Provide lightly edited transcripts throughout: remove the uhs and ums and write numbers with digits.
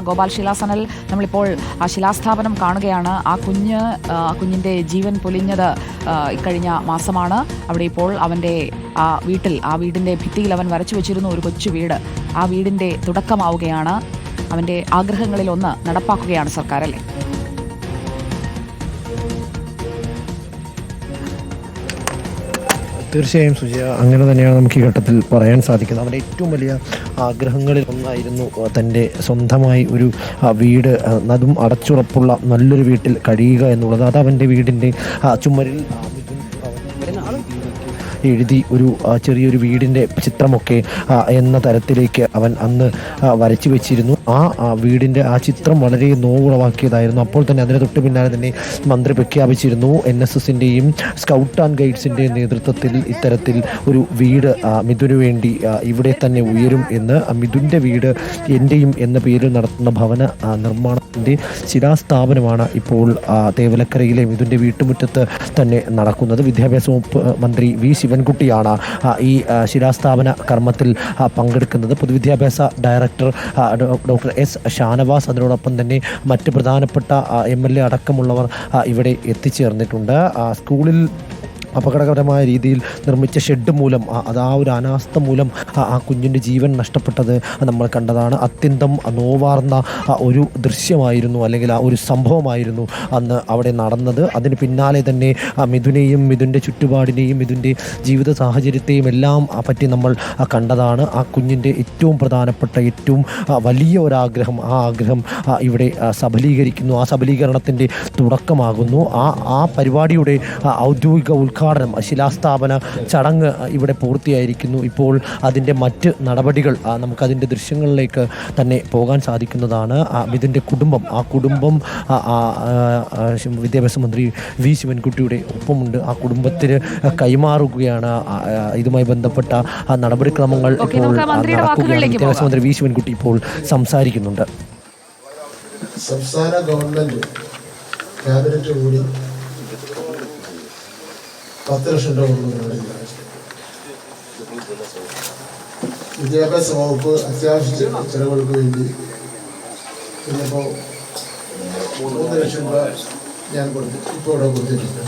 ഗോപാൽ ശിലാസനൽ നമ്മളിപ്പോൾ ആ ശിലാസ്ഥാപനം കാണുകയാണ്. കുഞ്ഞിൻ്റെ ജീവൻ പൊലിഞ്ഞത് ഇക്കഴിഞ്ഞ മാസമാണ്. അവിടെ ഇപ്പോൾ അവൻ്റെ ആ വീടിൻ്റെ ഭിത്തിയിൽ അവൻ വരച്ചു വെച്ചിരുന്നു ഒരു കൊച്ചു വീട്. ആ വീടിൻ്റെ തുടക്കമാവുകയാണ്. അവൻ്റെ ആഗ്രഹങ്ങളിലൊന്ന് നടപ്പാക്കുകയാണ് സർക്കാർ, അല്ലേ? തീർച്ചയായും സുജയ, അങ്ങനെ തന്നെയാണ് നമുക്ക് ഈ ഘട്ടത്തിൽ പറയാൻ സാധിക്കുന്നത്. അവൻ്റെ ഏറ്റവും വലിയ ആഗ്രഹങ്ങളിൽ ഒന്നായിരുന്നു തൻ്റെ സ്വന്തമായി ഒരു വീട്, അതും അടച്ചുറപ്പുള്ള നല്ലൊരു വീട്ടിൽ കഴിയുക എന്നുള്ളത്. അത് അവൻ്റെ വീടിൻ്റെ ചുമരിൽ എഴുതി ഒരു ചെറിയൊരു വീടിൻ്റെ ചിത്രമൊക്കെ എന്ന തരത്തിലേക്ക് അവൻ അന്ന് വരച്ചു വെച്ചിരുന്നു. ആ വീടിൻ്റെ ആ ചിത്രം വളരെ നോവുളവാക്കിയതായിരുന്നു. അപ്പോൾ തന്നെ അതിന് തൊട്ട് പിന്നാലെ തന്നെ മന്ത്രി പ്രഖ്യാപിച്ചിരുന്നു NSSൻ്റെയും സ്കൗട്ട് ആൻഡ് ഗൈഡ്സിൻ്റെ നേതൃത്വത്തിൽ ഇത്തരത്തിൽ ഒരു വീട് മിഥുനു വേണ്ടി ഇവിടെ തന്നെ ഉയരും എന്ന്. മിഥുൻ്റെ വീട് എൻ്റെയും എന്ന പേരിൽ നടത്തുന്ന ഭവന നിർമ്മാണത്തിൻ്റെ ശിലാസ്ഥാപനമാണ് ഇപ്പോൾ തേവലക്കരയിലെ മിഥുൻ്റെ വീട്ടുമുറ്റത്ത് തന്നെ നടക്കുന്നത്. വിദ്യാഭ്യാസ വകുപ്പ് മന്ത്രി V. ശിവൻകുട്ടിയാണ് ഈ ശിലാസ്ഥാപന കർമ്മത്തിൽ പങ്കെടുക്കുന്നത്. പൊതുവിദ്യാഭ്യാസ ഡയറക്ടർ ഡോക്ടർ S. ഷാനവാസ്, അതിനോടൊപ്പം തന്നെ മറ്റ് പ്രധാനപ്പെട്ട MLA അടക്കമുള്ളവർ ഇവിടെ എത്തിച്ചേർന്നിട്ടുണ്ട്. സ്കൂളിൽ അപകടകരമായ രീതിയിൽ നിർമ്മിച്ച ഷെഡ് മൂലം ഒരു അനാസ്ഥ മൂലം ആ കുഞ്ഞിൻ്റെ ജീവൻ നഷ്ടപ്പെട്ടത് നമ്മൾ കണ്ടതാണ്. അത്യന്തം നോവാർന്ന ഒരു ദൃശ്യമായിരുന്നു, അല്ലെങ്കിൽ ആ ഒരു സംഭവമായിരുന്നു അന്ന് അവിടെ നടന്നത്. അതിന് പിന്നാലെ തന്നെ മിഥുനെയും മിഥുൻ്റെ ചുറ്റുപാടിനെയും മിഥുൻ്റെ ജീവിത സാഹചര്യത്തെയും എല്ലാം പറ്റി നമ്മൾ കണ്ടതാണ്. ആ കുഞ്ഞിൻ്റെ ഏറ്റവും പ്രധാനപ്പെട്ട ഏറ്റവും വലിയ ഒരാഗ്രഹം, ആ ആഗ്രഹം ഇവിടെ സബലീകരിക്കുന്നു. ആ സബലീകരണത്തിൻ്റെ തുടക്കമാകുന്നു. ആ പരിപാടിയുടെ ഔദ്യോഗിക ഉദ്ഘാടനം, ശിലാസ്ഥാപന ചടങ്ങ് ഇവിടെ പൂർത്തിയായിരിക്കുന്നു. ഇപ്പോൾ അതിൻ്റെ മറ്റ് നടപടികൾ നമുക്കതിൻ്റെ ദൃശ്യങ്ങളിലേക്ക് തന്നെ പോകാൻ സാധിക്കുന്നതാണ്. ഇതിൻ്റെ കുടുംബം വിദ്യാഭ്യാസ മന്ത്രി V. ശിവൻകുട്ടിയുടെ ഒപ്പമുണ്ട്. ആ കുടുംബത്തിന് കൈമാറുകയാണ്. ഇതുമായി ബന്ധപ്പെട്ട നടപടിക്രമങ്ങൾ ഇപ്പോൾ നടക്കുകയാണ്. വിദ്യാഭ്യാസ മന്ത്രി V. ശിവൻകുട്ടി ഇപ്പോൾ സംസാരിക്കുന്നുണ്ട്. സംസ്ഥാന ഗവൺമെൻറ് ക്യാബിനറ്റ് കൂടി 10 ലക്ഷം രൂപ കൊടുക്കുന്നതാണ്. വിദ്യാഭ്യാസ വകുപ്പ് അത്യാവശ്യ ചെലവുകൾക്ക് വേണ്ടി പിന്നിപ്പോൾ 3 ലക്ഷം രൂപ ഞാൻ ഇപ്പോൾ ഇവിടെ കൊടുത്തിട്ടുണ്ട്.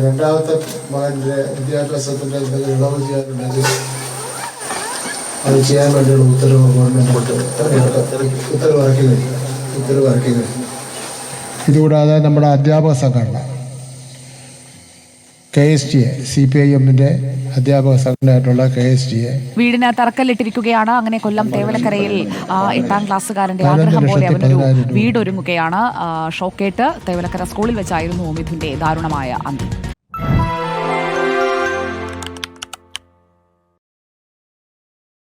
രണ്ടാമത്തെ മകൻ്റെ വിദ്യാഭ്യാസത്തിൻ്റെ എന്തെങ്കിലും ഇളവ് ചെയ്യാനുണ്ടെങ്കിൽ അത് ചെയ്യാൻ വേണ്ടിയുള്ള ഉത്തരവ് ഗവൺമെൻറ് ഉത്തരവ് ഇറക്കി കഴിഞ്ഞു. ഇതുകൂടാതെ നമ്മുടെ അധ്യാപക സംഘടന KSTA, CPIMൻ്റെ അധ്യാപക സംഘടനയായിട്ടുള്ള KSTA വീടിന് തറക്കല്ലിട്ടിരിക്കുകയാണ്. അങ്ങനെ കൊല്ലം തേവലക്കരയിൽ 8ാം ക്ലാസ്സുകാരന്റെ ആഗ്രഹം പോലെ അവനൊരു വീടൊരുങ്ങുകയാണ്. ഷോക്കേട്ട് തേവലക്കര സ്കൂളിൽ വെച്ചായിരുന്നു മിഥുന്റെ ദാരുണമായ അന്ത്യം.